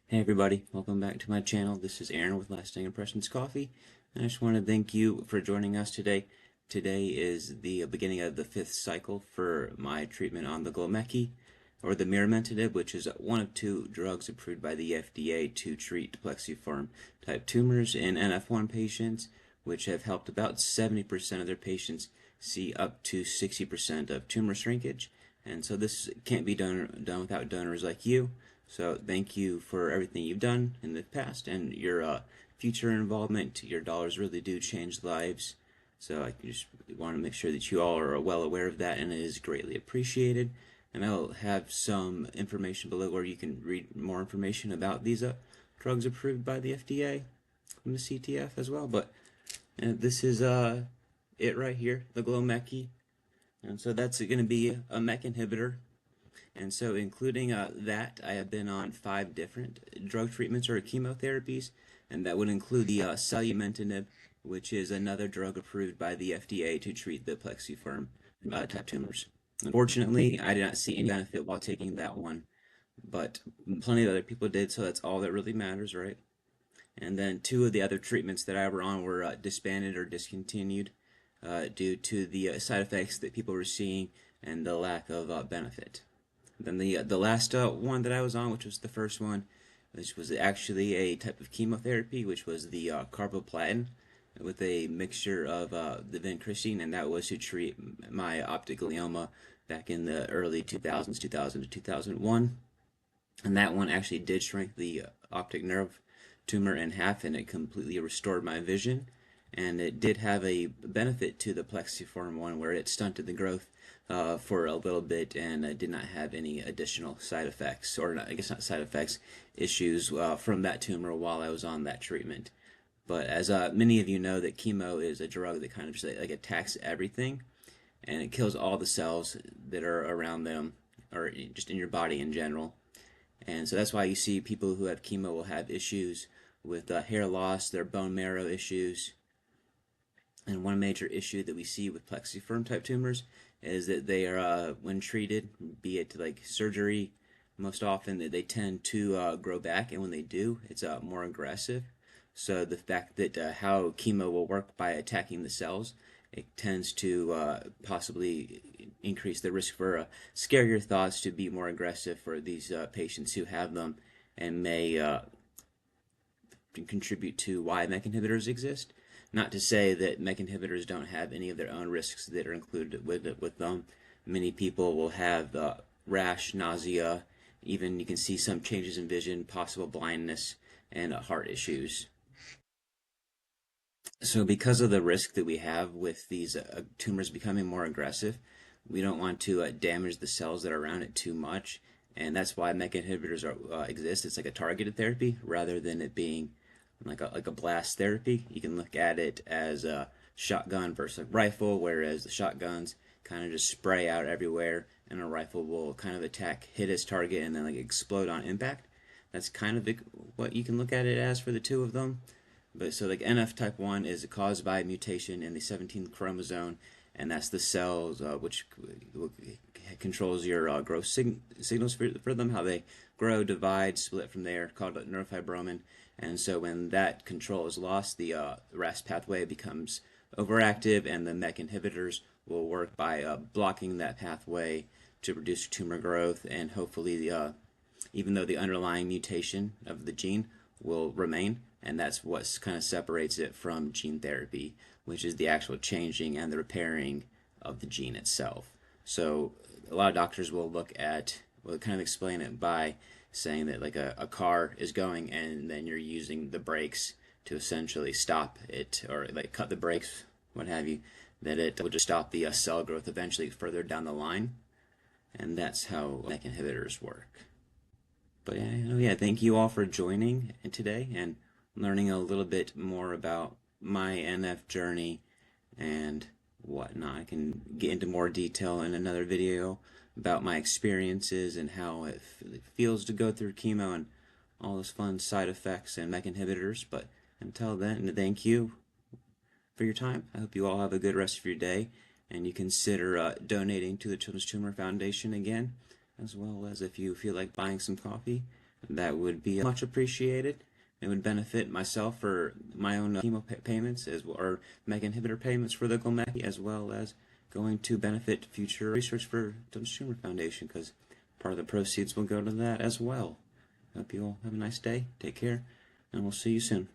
Hey everybody, welcome back to my channel. This is Aaron with Lasting Impressions Coffee, and I just want to thank you for joining us today. Today is the beginning of the 5th cycle for my treatment on the Gomekli, or the miramentinib, which is one of 2 drugs approved by the FDA to treat plexiform type tumors in NF1 patients, which have helped about 70% of their patients see up to 60% of tumor shrinkage. And so this can't be done without donors like you. So thank you for everything you've done in the past and your future involvement. Your dollars really do change lives. So I just want to make sure that you all are well aware of that, and it is greatly appreciated. And I'll have some information below where you can read more information about these drugs approved by the FDA and the CTF as well. But this is it right here, the Gomekli. And so that's going to be a MEK inhibitor. And so including that, I have been on 5 different drug treatments or chemotherapies, and that would include the selumetinib, which is another drug approved by the FDA to treat the plexiform type tumors. Unfortunately, I did not see any benefit while taking that one, but plenty of other people did, so that's all that really matters, right? And then 2 of the other treatments that I were on were disbanded or discontinued due to the side effects that people were seeing and the lack of benefit. Then the last one that I was on, which was the first one, which was actually a type of chemotherapy, which was the carboplatin with a mixture of the vincristine, and that was to treat my optic glioma back in the early 2000s, 2000 to 2001. And that one actually did shrink the optic nerve tumor in half, and it completely restored my vision. And it did have a benefit to the plexiform one, where it stunted the growth for a little bit and did not have any additional side effects, or I guess not side effects, issues from that tumor while I was on that treatment. But as many of you know, that chemo is a drug that kind of just like attacks everything, and it kills all the cells that are around them, or just in your body in general. And so that's why you see people who have chemo will have issues with hair loss, their bone marrow issues. And one major issue that we see with plexiform type tumors is that they are, when treated, be it like surgery, most often they tend to grow back, and when they do, it's more aggressive. So the fact that how chemo will work by attacking the cells, it tends to possibly increase the risk for scarier thoughts to be more aggressive for these patients who have them, and may contribute to why MEK inhibitors exist. Not to say that MEK inhibitors don't have any of their own risks that are included with them. Many people will have rash, nausea, even you can see some changes in vision, possible blindness, and heart issues. So because of the risk that we have with these tumors becoming more aggressive, we don't want to damage the cells that are around it too much, and that's why MEK inhibitors exist. It's like a targeted therapy rather than it being like a blast therapy. You can look at it as a shotgun versus a rifle, whereas the shotguns kind of just spray out everywhere, and a rifle will kind of hit its target, and then like explode on impact. That's kind of what you can look at it as for the 2 of them. But so like NF type 1 is caused by a mutation in the 17th chromosome, and that's the cells which controls your growth signals for them, how they grow, divide, split from there, called neurofibromin. And so when that control is lost, the RAS pathway becomes overactive, and the MEK inhibitors will work by blocking that pathway to reduce tumor growth, and hopefully even though the underlying mutation of the gene will remain, and that's what kind of separates it from gene therapy, which is the actual changing and the repairing of the gene itself. So a lot of doctors will kind of explain it by saying that like a car is going, and then you're using the brakes to essentially stop it, or like cut the brakes, what have you, that it will just stop the cell growth eventually further down the line. And that's how MEK inhibitors work. But yeah, thank you all for joining today and learning a little bit more about my NF journey and whatnot. I can get into more detail in another video about my experiences and how it feels to go through chemo and all those fun side effects and MEK inhibitors. But until then, thank you for your time. I hope you all have a good rest of your day, and you consider donating to the Children's Tumor Foundation again, as well as if you feel like buying some coffee, that would be much appreciated. It would benefit myself for my own chemo payments, as well, or MEK inhibitor payments for the Gomekli, as well as going to benefit future research for Dunn's Tumor Foundation, because part of the proceeds will go to that as well. Hope you all have a nice day. Take care, and we'll see you soon.